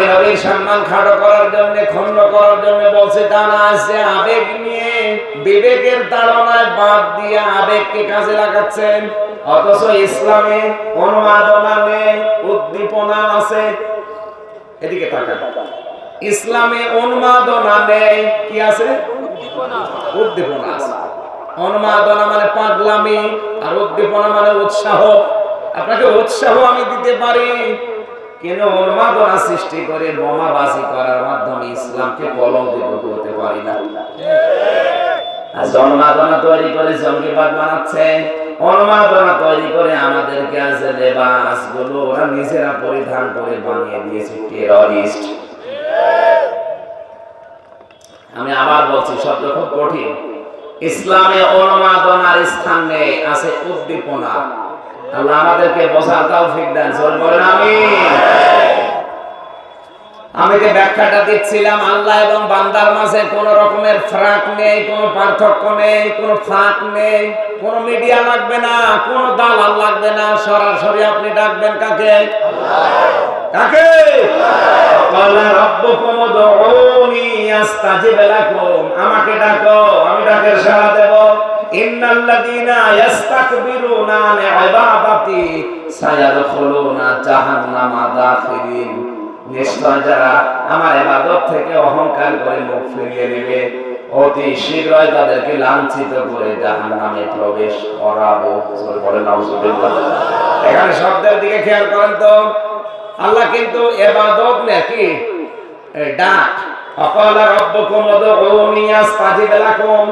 আমি নবীর সম্মান খাটো করার জন্য, ক্ষুণ্ণ করার জন্য বলছে তা না, আছে আবেগ নিয়ে বিবেকের তাড়নায় বাদ দিয়ে আবেগকে কাজে লাগাচ্ছেন। অথচ ইসলামে উন্মাদনা নেই, উদ্দীপনা আছে। এদিকে তাকান, ইসলামে উন্মাদনা নেই, কি আছে? উদ্দীপনা আছে। উন্মাদনা মানে পাগলামি, আর উদ্দীপনা মানে উৎসাহ। আপনাকে উৎসাহ আমি দিতে পারি, কিন্তু উন্মাদনা সৃষ্টি করে বোমাবাজি করার মাধ্যমে ইসলামকে কলঙ্কিত করতে পারি না। আর উন্মাদনা তৈরি করে জঙ্গিবাদ বানাচ্ছে, উন্মাদনা তৈরি করে আমাদেরকে আজ লেবাস গুলো ওরা নিজেরা পরিধান করে বানিয়ে দিয়েছে টেররিস্ট। আমি আবার বলছি, শব্দ খুব কঠিন। ইসলামে উন্মাদনার স্থান নেই, আছে উদ্দীপনা। আল্লাহ আমাদেরকে বোঝার তৌফিক দেন, জোরে বলেন আমিন। আমি যে ব্যাখ্যাটা দিচ্ছিলাম, আল্লাহ এবং বান্দার মাঝে কোন রকমের ফারাক নেই, কোন পার্থক্য নেই, কোন ফাঁক নেই, কোন মিডিয়া লাগবে না, কোন দালাল লাগবে না। সরাসরি আপনি ডাকবেন কাকে? কাকে? ক্বালা রাব্বুকুম উদউনি আস্তাজিব লাকুম। আমাকে ডাকো, আমি ডাকের সাড়া দেব। ইন্নাল্লাযীনা ইস্তাকবিরুনা আন ইবাদাতি সায়াদখুলুনা জাহান্নামা দাখিরিন। নিশ্চয় যারা আমার ইবাদত থেকে অহংকার করে মুখ ফিরিয়ে নেবে, অতি শীঘ্রই তাদেরকে লাঞ্ছিত করে জাহান্নামে প্রবেশ করাবো। বলে নাউজুবিল্লাহ। এখানে শব্দের দিকে খেয়াল করেন তো, আল্লাহ কিন্তু ইবাদত নাকি ডাক। আকালা রাব্বুকুম উদউনি আস্তাজিব লাকুম।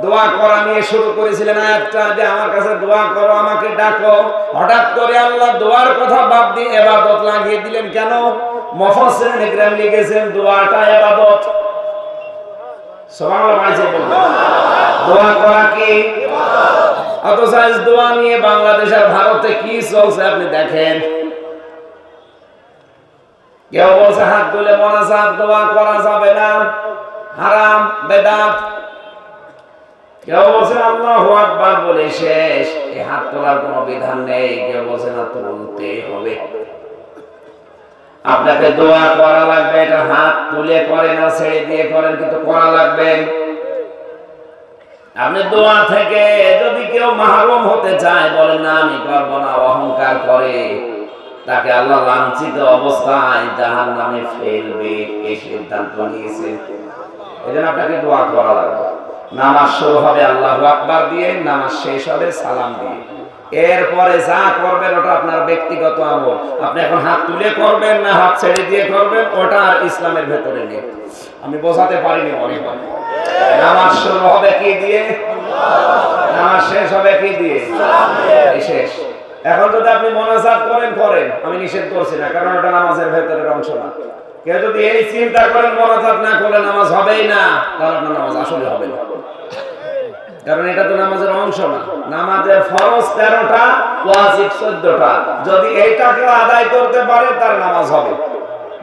দোয়া করা নিয়ে শুরু করেছিলেন আয়াতটা, যে আমার কাছে দোয়া করো, আমাকে ডাকো। হঠাৎ করে আল্লাহ দোয়ার কথা বাদ দিয়ে ইবাদত লাগিয়ে দিলেন কেন? মুফাসসিরিন ইকরাম লিখেছেন দোয়াটা ইবাদত। সুবহানাল্লাহ বলছে, দোয়া করা কি ইবাদত। অথচ আজ দোয়া নিয়ে বাংলাদেশ আর ভারতে কি চলছে আপনি দেখেন। কেউ বলছে হাত তুলে মোনাজাত দোয়া করা যাবে না, হারাম, বেদাত। কেউ বলছে আল্লাহু আকবার বলে শেষ, এই হাত তোলার কোনো বিধান নেই। কেউ বলছে না, তুলতে হবে। আপনাকে দোয়া করা লাগবে, এটা হাত তুলে করেন না ছেড়ে দিয়ে করেন, কিন্তু করা লাগবে। আপনি দোয়া থেকে যদি কেউ মাহরুম হতে চায়, বলেন না আমি করব না, অহংকার করে, তাকে আল্লাহ লাঞ্ছিত অবস্থায় জাহান্নামে ফেলবে, এই সিদ্ধান্ত নিয়েছে। এজন্য আপনাকে দোয়া করা লাগবে। নামাজ শুরু হবে আল্লাহু আকবার দিয়ে, নামাজ শেষ হবে সালাম দিয়ে। এরপরে যা করবেন ওটা আপনার ব্যক্তিগত আমল। আপনি এখন হাত তুলে করবেন না হাত ছেড়ে দিয়ে করবেন, ওটা আর ইসলামের ভেতরে নেই। আমি বোঝাতে পারিনি মনে হয়। নামাজ শুরু হবে কি দিয়ে? নামাজ শেষ হবে কি দিয়ে? শেষ। এখন যদি আপনি মোনাজাত করেন, আমি নিষেধ করছি না, কারণ ওটা নামাজের ভেতরের অংশ না। কেউ যদি এই চিন্তা করেন মোনাজাত না করলে নামাজ হবেই না, তাহলে আপনার নামাজ আসলে হবে না, কারণ এটা তো নামাজের অংশ না। নামাজের ফরজ 13টা, ওয়াজিব 14টা। যদি এইটাকে আদায় করতে পারে তার নামাজ হবে।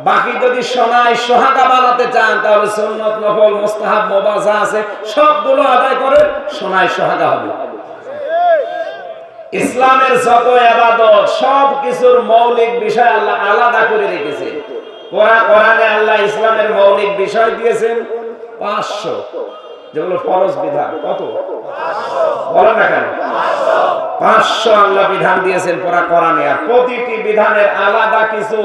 বাকি যদি সোনায় সোহাগা বানাতে চান, তাহলে সুন্নত, নফল, মুস্তাহাব, মুবাহ যা আছে সবগুলো আদায় করে সোনায় সোহাগা হবে। ইসলামের যত ইবাদত সব কিছুর মৌলিক বিষয় আল্লাহ আলাদা করে রেখেছে। কোরআনে আল্লাহ ইসলামের মৌলিক বিষয় দিয়েছেন 500, যেগুলো ফরজ বিধান। কত? বলেন না কেন? 500 আল্লাহ বিধান দিয়েছেন কোরআনে। আর প্রতিটি বিধানের আলাদা কিছু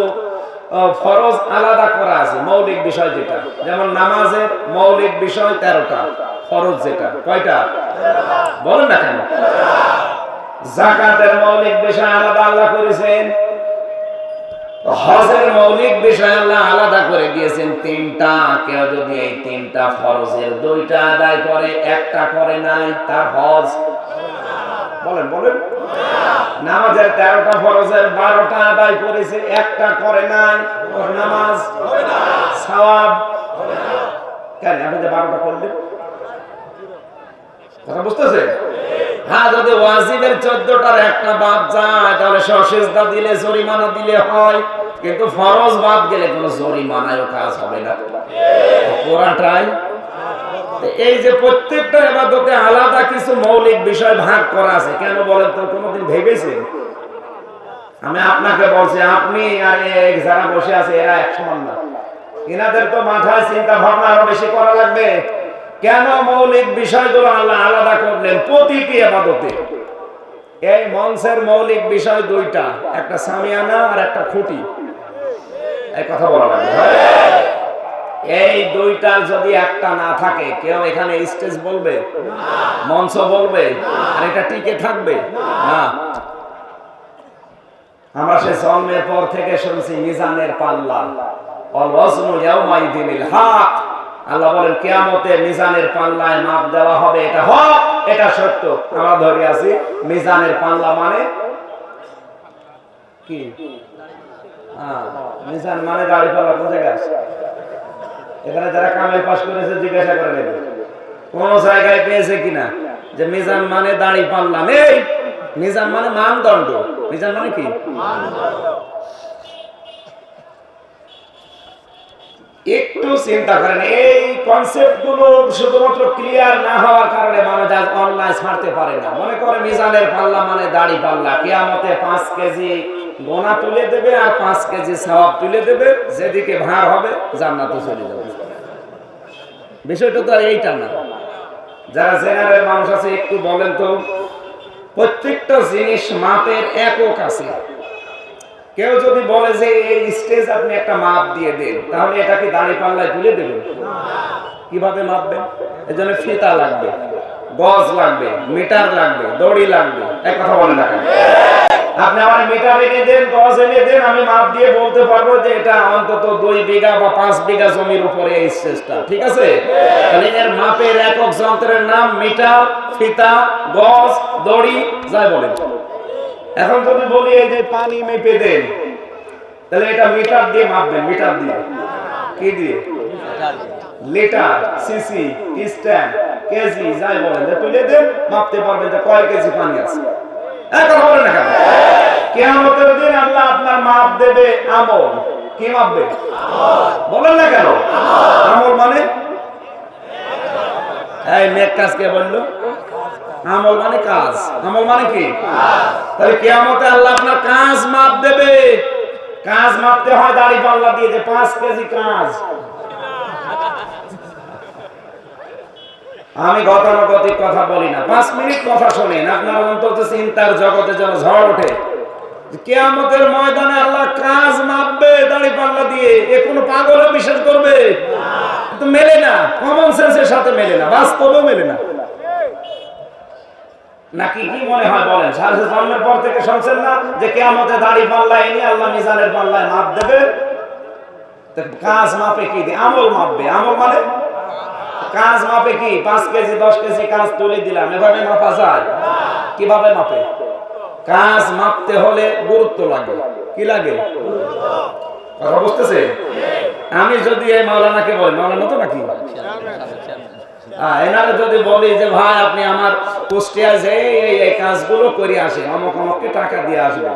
ফরজ আলাদা করা আছে, মৌলিক বিষয় যেটা। যেমন নামাজের মৌলিক বিষয় 13টা, ফরজ যেটা কয়টা? বলেন না কেন? যাকাতের মৌলিক বিষয় আলাদা আল্লাহ করেছেন। হজের মৌলিক বিষয় আল্লাহ আলাদা করে দিয়েছেন 3টা। কেউ যদি এই 3টা ফরজের 2টা আদায় করে, একটা করে নাই, তার হজ বলেন বলেন। নামাজের 13টা ফরজের 12টা আদায় করেছে, একটা করে নাই, ওর নামাজ সওয়াব কেন? আপনি যে 12টা করলেন, কথা বুঝতেছেন? হ্যাঁ, যদি ওয়াজিবের 14টার একটা বাদ যায়, তাহলে সজদা দিলে জরিমানা দিলে হয়, কিন্তু ফরজ বাদ গেলে কোনো জরিমানায়ও কাজ হবে না। পুরাটাই এই যে প্রত্যেকটা ইবাদতে আলাদা কিছু মৌলিক বিষয় ভাগ করা আছে, কেন বলেন তো? কোনদিন ভেবেছেন? আমি আপনাকে বলছি, আপনি আর যারা বসে আছে এরা এক সমান না। এনাদের তো মাথায় চিন্তা ভাবনা আরো বেশি করা লাগবে। কেন মৌলিক বিষয়গুলো আল্লাহ আলাদা করলেন প্রতিটি ইবাদতে? এই মঞ্চের মৌলিক বিষয় দুইটা, একটা সামিয়ানা আর একটা খুঁটি। এই কথা বলা লাগবে। এই দুইটার যদি একটা না থাকে, কেউ এখানে স্টেজ বলবে, মঞ্চ বলবে, আর এটা টিকে থাকবে না। আমরা সে জন্মের পর থেকে শুনছি মিজানের পাল্লা, অল ওয়াজনু ইয়াউমাইদিনিল হক। আল্লাহ বলেন কিয়ামতে মিজানের পাল্লায় মাপ দেওয়া হবে, এটা হক, এটা সত্য। আমরা ধরে আছি মিজানের পাল্লা মানে কি? মিজান মানে দাড়ি পাল্লা। কোন জায়গায় আছে? এখানে যারা কামেল পাস করেছে জিজ্ঞাসা করে নেবে কোন জায়গায় পেয়েছে কিনা যে মিজান মানে দাড়ি পাল্লা। নেই। মিজান মানে মানদণ্ড। মিজান মানে কি? একটু চিন্তা করেন, এই কনসেপ্ট গুলো শুধুমাত্র ক্লিয়ার না হওয়ার কারণে মানুষ আজ অনলাইন ছাড়তে পারে না। মনে করে মিজানের পাল্লা মানে দাড়ি পাল্লা, কিয়ামতে 5 কেজি গোনা তুলে দেবে আর 5 কেজি সওয়াব তুলে দেবে, যেদিকে ভার হবে জান্নাতে চলে যাবে। বিষয়টা তো আর এইটা না। যারা জেনারেল মানুষ আছে একটু বলেন তো, প্রত্যেকটা জিনিস মাপের একক আছে। কেউ যদি বলে যে এই স্টেজ আপনি একটা মাপ দিয়ে দেন, তাহলে এটা কি দাড়ি পাল্লায় তুলে দেবেন? কিভাবে মাপবেন? এর জন্য ফিতা লাগবে, গজ লাগবে, মিটার লাগবে, দড়ি লাগবে। এক কথা বলে না, আপনি আমার মিটার এনে দেন, গজ এনে দেন, আমি মাপ দিয়ে বলতে পারবো যে এটা অন্তত 2 বিঘা বা 5 বিঘা জমির উপরে এই স্টেজটা, ঠিক আছে? তাহলে এর মাপের একক যন্ত্রের নাম মিটার, ফিতা, গজ, দড়ি, যাই বলেন। এখন যদি বলি এই যে পানি মেপে দেন, তাহলে এটা মিটার দিয়ে মাপবেন। মিটার দিয়ে কি দিয়ে? লিটার, সিসি, স্ট্যান্ড, কেজি, যাই বলেন, তুলে দেন, মাপতে পারবেন যে কয় কেজি পানি আছে। এখন বলেন না কেন? কিয়ামতের দিন আল্লাহ আপনার মাপ দেবে আমল। কি মাপবে? বলেন না কেন? আমল মানে এই নেক কাজ কে বললো? আমল মানে কাজ। আমল মানে কি? তাহলে কিয়ামতে আল্লাহ আপনার কাজ মাপ দেবে। কাজ মাপতে হয় দাড়ি পাল্লা দিয়ে, যে 5 কেজি কাজ। আমি গতানুগতিক কথা বলি না, 5 মিনিট কথা শোনেন, আপনার অন্তত চিন্তার জগতে যেন ঝড় ওঠে। কিয়ামতের ময়দানে আল্লাহ কাজ মাপবে দাড়ি পাল্লা দিয়ে। এ কোনো পাগলও বিশ্বাস করবে? তো মেলে না, কমন সেন্সের সাথে মেলে না, বাস্তবেও মেলে না। নাকি কি মনে হয় বলেন? সারা জন্মের পর থেকে শুনছেন না যে কিয়ামতে দাড়ি পাল্লা এনে আল্লাহ মিজানের পাল্লায় মাপ দেবে? কাজ মাপে কি দিয়ে? আমল মাপবে। আমল মানে কাজ মাপে কি? 5 কেজি 10 কেজি কাজ তুলে দিলাম, এভাবে মাপা যায়? কিভাবে মাপে? কাজ মাপতে হলে গুরুত্ব লাগে। কি লাগে? কথা বুঝতেছে? আমি যদি এই মাওলানাকে বলি, মাওলানা তো নাকি এনারা যদি বলি যে ভাই আপনি আমার কুষ্টিয়া যে এই কাজগুলো করে আসে, অমুক অমুককে টাকা দিয়ে আসবে,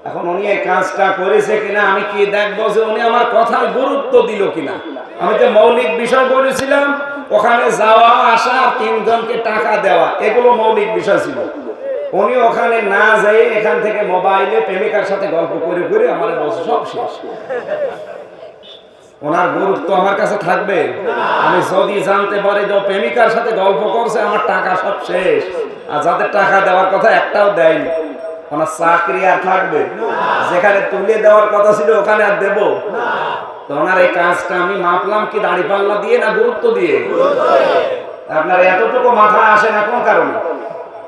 এখন উনি এই কাজটা করেছে কিনা আমি কি দেখবো যে উনি আমার কথায় গুরুত্ব দিল কিনা? আমি যে মৌলিক বিষয় বলেছিলাম, ওখানে যাওয়া আসা, 3 জনকে টাকা দেওয়া, এগুলো মৌলিক বিষয় ছিল। উনি ওখানে না যাই এখান থেকে মোবাইলে প্রেমিকার সাথে গল্প করে করে আমার বলছে সব শেষ। ওনার গুরুত্ব আমার কাছে থাকবে? আমি যদি জানতে পারি যে প্রেমিকার সাথে গল্প করছে, আমার টাকা সব শেষ, আর যাদের টাকা দেওয়ার কথা একটাও দেয়নি, ওনার চাকরি আর থাকবে? যেখানে তুলে দেওয়ার কথা ছিল ওখানে আর দেব? তো ওনার এই কাজটা আমি মাপলাম কি দাড়ি পাল্লা দিয়ে না গুরুত্ব দিয়ে? আপনার এতটুকু মাথায় আসে না কোন কারণে?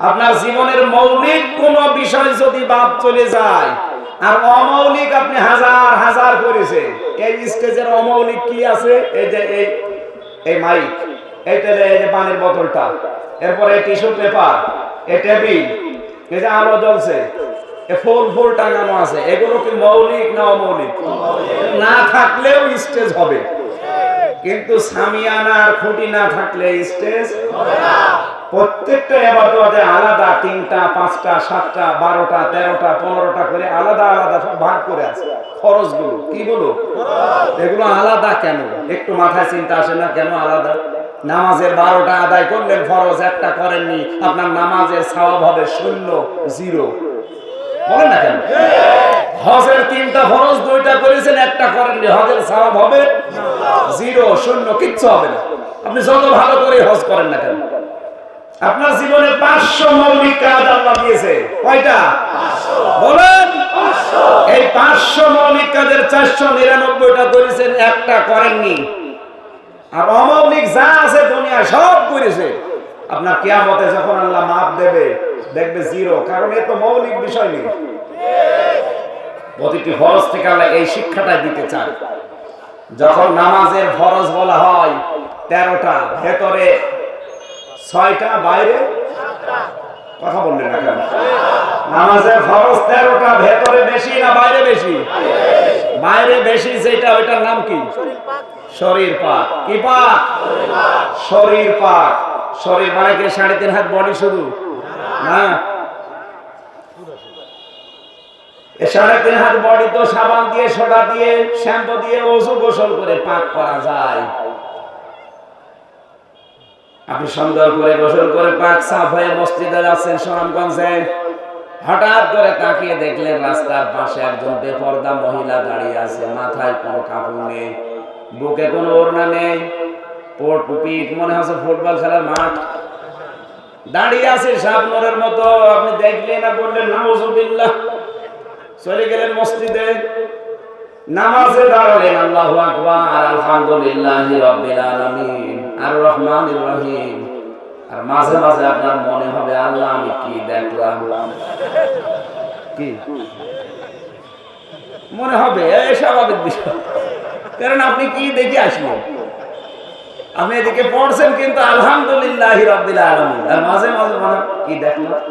আপনার জীবনের মৌলিক কোন বিষয় যদি বাদ চলে যায়, আর অমৌলিক আপনি হাজার হাজার করেছেন। এই স্টেজের অমৌলিক কি আছে? এই যে এই মাইক, এই তেলে, এই যে পানির বোতলটা, এরপরে টিস্যু পেপার, এই টেবিল, এই যে আলো জ্বলছে, ফুল ফুল টাঙানো আছে, এগুলো কি মৌলিক না অমৌলিক? না থাকলেও স্টেজ হবে, কিন্তু সামিয়ানা আর খুঁটি না থাকলে স্টেজ হবে না। প্রত্যেকটা ইবাদতে আলাদা 3টা 5টা 7টা 12টা 13টা 15টা করে আলাদা আলাদা সব ভাগ করে আছে। ফরজগুলো কি বলো? এগুলো আলাদা কেন? একটু মাথায় চিন্তা আসে না কেন আলাদা? নামাজের 12টা আদায় করলেন, ফরজ একটা করেননি, আপনার নামাজের সওয়াব হবে 0, 0। বলেন না কেন? হজের 3টা ফরজ 2টা করেছেন, একটা করেননি, হজের সওয়াব হবে জিরো, শূন্য, কিচ্ছু হবে না। আপনি যত ভালো করে হজ করেন না কেন, আপনার জীবনে 500 মৌলিক কাজ আল্লাহ দিয়েছে। কয়টা? 500। বলেন 500। এই 500 মৌলিক কাজের 499টা করেছেন, একটা করেননি। আর অমৌলিক যা আছে দুনিয়া সব করেছে। আপনার কিয়ামতে যখন আল্লাহ মাপ দেবে, দেখবে জিরো, কারণ এ তো মৌলিক বিষয় নেই। প্রতিটি ফরজ থেকে আল্লাহ এই শিক্ষাটা দিতে চায়। যখন নামাজের ফরজ বলা হয় 13টা, ভেতরে 6টা, বাইরে 7টা। কথা বললেন না কেন? নামাজের ফরজ 13টা, ভেতরে বেশি না বাইরে বেশি? বাইরে বেশি যেটা, ওইটার নাম কি? শরীর পাক। কি পাক? শরীর পাক। শরীর মানে কি 3.5 হাত বডি শুধু না? 3.5 হাত বডি তো সাবান দিয়ে, সোডা দিয়ে, শ্যাম্পু দিয়ে, ওযু গোসল করে পাক করা যায়। আপনি সুন্দর করে গোসল করে পাক সাফ হয়ে মসজিদে যাচ্ছেন সুনামগঞ্জে, হঠাৎ করে তাকিয়ে দেখলেন রাস্তার পাশে একজন বেপরদা মহিলা দাঁড়িয়ে আছে, মাথায় কোনো কাপড় নেই, বুকে কোনো ওড়না নেই, পিঠ মনে হচ্ছে ফুটবল খেলার মাঠ, দাঁড়িয়ে আছে শাবনূরের মতো। আপনি দেখলেন না, বললেন নাউজুবিল্লাহ, চলে গেলেন মসজিদে, নামাজে দাঁড়ালেন, আল্লাহু আকবার, আলহামদুলিল্লাহি রাব্বিল আলামিন, আর রহমানির রহিম। আর মাঝে মাঝে আপনার মনে হবে, আল্লাহ আমি কি দেখলাম? কি মনে হবে? এই স্বাভাবিক বিষয়, কারণ আপনি কি দেখে আসলেন? আপনি এদিকে পড়ছেন কিন্তু আলহামদুলিল্লাহি রাব্বিল আলামিন, আর মাঝে মাঝে মনে কি দেখলাম?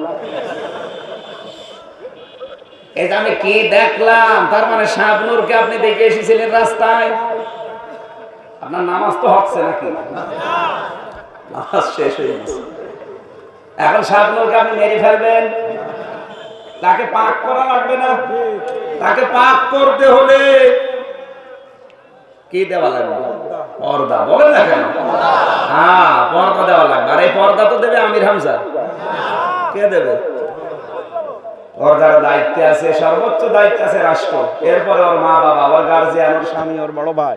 এই যে আমি কি দেখলাম, তার মানে শাবনূরকে আপনি দেখে এসেছিলেন রাস্তায়। আপনার নামাজ তো হচ্ছে নাকি? নামাজ শেষ হয়ে গেছে। এখন শাবনূরকে আপনি মেরে ফেলবেন, তাকে পাক করা লাগবে না? তাকে পাক করতে হলে কি দেওয়া লাগবে? পর্দা। বলেন না কেন? হ্যাঁ, পর্দা দেওয়া লাগবে। আর এই পর্দা তো দেবে আমির হামজা। কে দেবে? পর্দার দায়িত্বে আছে, সর্বোচ্চ দায়িত্ব আছে রাষ্ট্র, এরপরে ওর মা বাবা, ওর গার্জিয়ান, ওর স্বামী, ওর বড় ভাই।